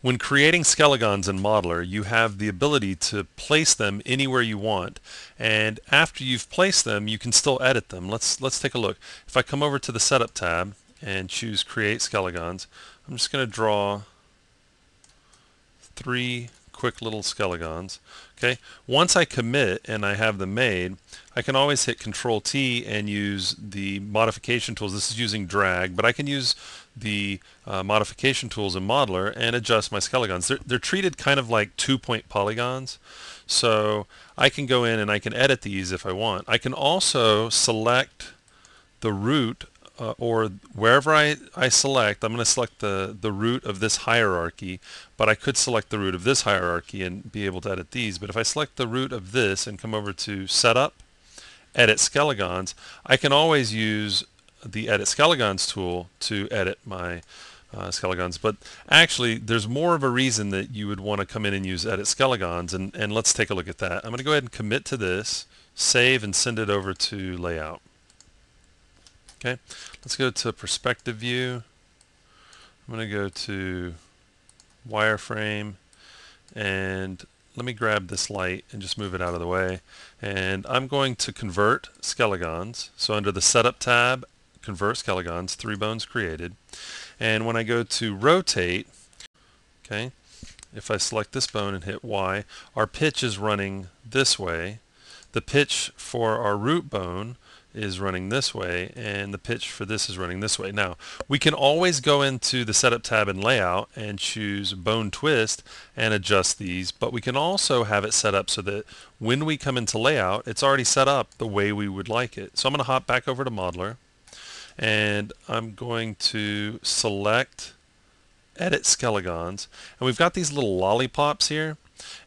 When creating Skelegons in Modeler, you have the ability to place them anywhere you want, and after you've placed them, you can still edit them. Let's take a look. If I come over to the Setup tab and choose Create Skelegons, I'm just going to draw 3 quick little Skelegons. Okay. Once I commit and I have them made, I can always hit Control T and use the modification tools. This is using drag, but I can use the modification tools in Modeler and adjust my Skelegons. They're treated kind of like 2-point polygons, so I can go in and I can edit these if I want. I can also select the root or wherever I select, I'm going to select the root of this hierarchy, but I could select the root of this hierarchy and be able to edit these. But if I select the root of this and come over to Setup, Edit Skelegons, I can always use the Edit Skelegons tool to edit my Skelegons. But actually, there's more of a reason that you would want to come in and use Edit Skelegons, and let's take a look at that. I'm going to go ahead and commit to this, save, and send it over to Layout. Okay, let's go to Perspective View. I'm going to go to Wireframe, and let me grab this light and just move it out of the way. And I'm going to convert Skelegons. So under the Setup tab, Convert Skelegons, 3 bones created. And when I go to Rotate, okay, if I select this bone and hit Y, our pitch is running this way. The pitch for our root bone is running this way, and the pitch for this is running this way. Now, we can always go into the Setup tab in Layout and choose Bone Twist and adjust these, but we can also have it set up so that when we come into Layout, it's already set up the way we would like it. So I'm going to hop back over to Modeler, and I'm going to select Edit Skelegons, and we've got these little lollipops here,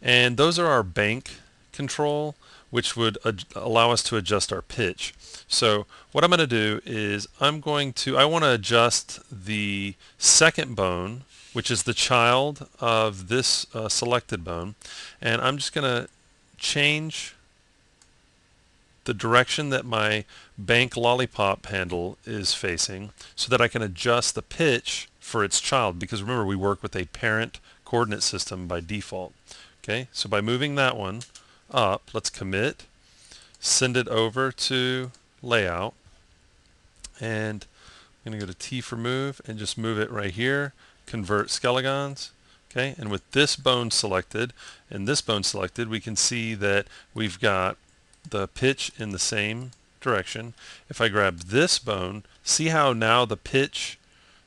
and those are our bank control, which would allow us to adjust our pitch. So what I'm going to do is I want to adjust the second bone, which is the child of this selected bone, and I'm just going to change the direction that my bank lollipop handle is facing so that I can adjust the pitch for its child, because remember, we work with a parent coordinate system by default. Okay, so by moving that one up, let's commit, send it over to Layout, and I'm going to go to T for move and just move it right here, convert Skelegons. Okay, and with this bone selected and this bone selected, we can see that we've got the pitch in the same direction. If I grab this bone, see how now the pitch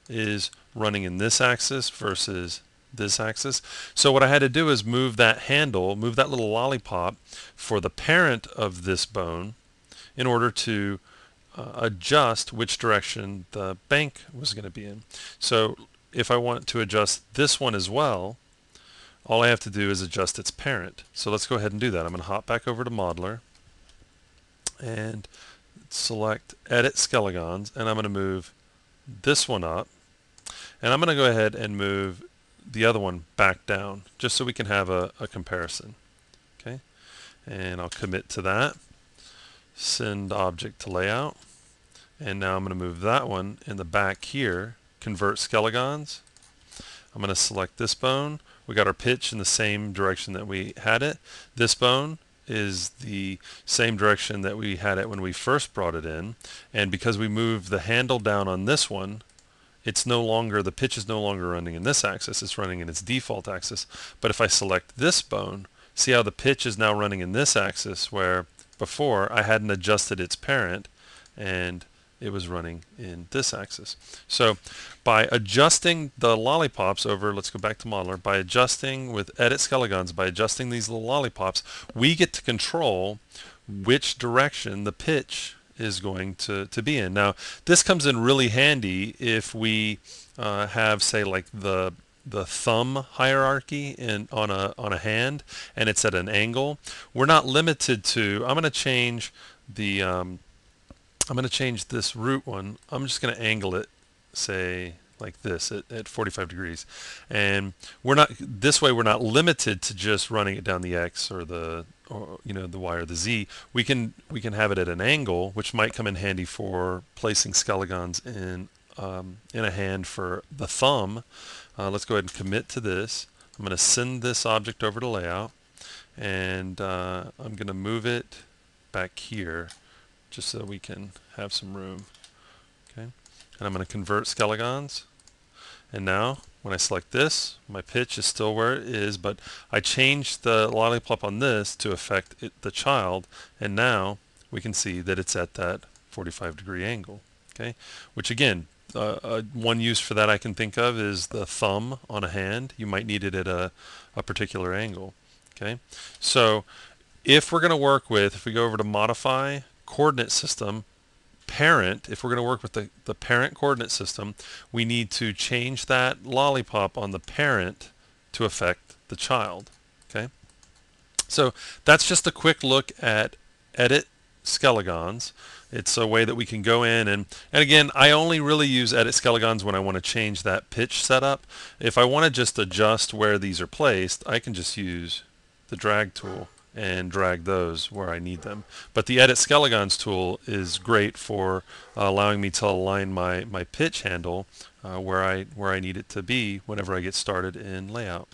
is running in this axis versus this axis. So what I had to do is move that handle, move that little lollipop for the parent of this bone in order to adjust which direction the bank was going to be in. So if I want to adjust this one as well, all I have to do is adjust its parent. So let's go ahead and do that. I'm going to hop back over to Modeler and select Edit Skelegons, and I'm going to move this one up, and I'm going to go ahead and move the other one back down just so we can have a comparison. Okay, and I'll commit to that, send object to Layout, and now I'm going to move that one in the back here, convert Skelegons. I'm going to select this bone. We got our pitch in the same direction that we had it. This bone is the same direction that we had it when we first brought it in, and because we moved the handle down on this one, the pitch is no longer running in this axis, it's running in its default axis. But if I select this bone, see how the pitch is now running in this axis, where before I hadn't adjusted its parent and it was running in this axis. So by adjusting the lollipops over, let's go back to Modeler, by adjusting with Edit Skelegons, by adjusting these little lollipops, we get to control which direction the pitch is going to be in. Now, this comes in really handy if we have, say, like the thumb hierarchy on a hand, and it's at an angle. We're not limited to. I'm going to change this root one. I'm just going to angle it, say like this at 45 degrees, and this way we're not limited to just running it down the X or the Y or the Z. We can have it at an angle, which might come in handy for placing Skelegons in in a hand for the thumb. Let's go ahead and commit to this. I'm going to send this object over to layout, and I'm going to move it back here just so we can have some room. Okay, and I'm going to convert Skelegons. And now when I select this, my pitch is still where it is, but I changed the lollipop on this to affect the child, and now we can see that it's at that 45-degree angle. Okay, which again, one use for that I can think of is the thumb on a hand. You might need it at a particular angle. Okay, so if we're going to work with, if we go over to modify coordinate system, parent, if we're going to work with the parent coordinate system, we need to change that lollipop on the parent to affect the child. Okay, so that's just a quick look at edit Skelegons. It's a way that we can go in and again, I only really use edit Skelegons when I want to change that pitch setup. If I want to just adjust where these are placed, I can just use the drag tool and drag those where I need them. But the edit Skelegons tool is great for allowing me to align my pitch handle where I need it to be whenever I get started in layout.